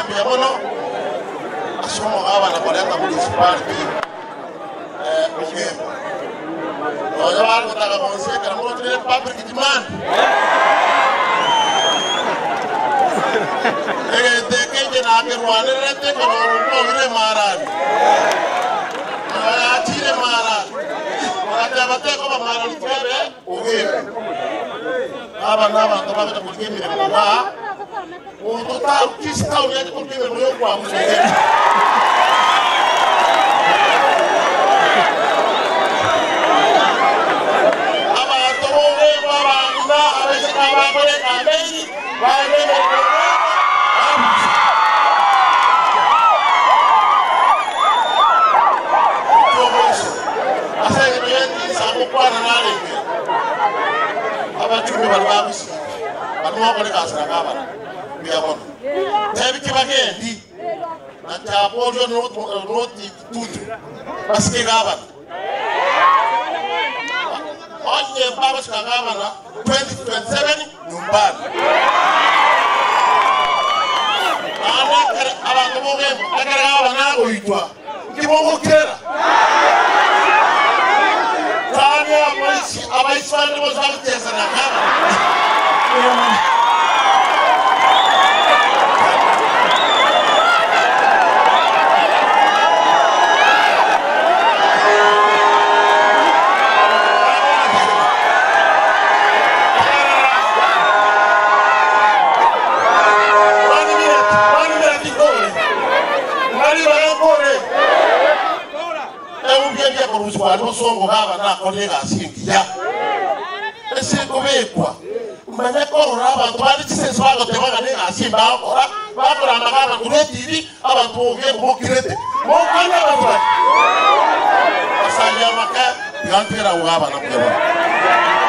ya bono asomo aba na koleta municipality ongemo oyo wali kutaka konseka na mwote ile public demand tekeje na akerwane rete kono ongire marani atire marani wakati abateko ba marani twebe ongemo aba n'abantu bagata kugemera kuba ututa ukista unyati kugemera muri kwa muzenge aba tobe baba ina abeshika bakole kameni baende asa yenti sabu kwa nale abachumi balabisi banwa kole kasira kabana biyabona tebi kibagendi na tabojo noti tutu basike kabana onye baba sikabana 2027 nyumbani ana kare abantu boge akare kabana oitwa kibongo kera tani abaiswani bozakutesa na kabana Walimu songo baba na kolega asingia ese kubekwa manya ko raba twali tise swago te bana ne asimba ko baba na baba kuretiri abantu oge mo kirete mo kana baba asanya maka yantira ugaba na kwa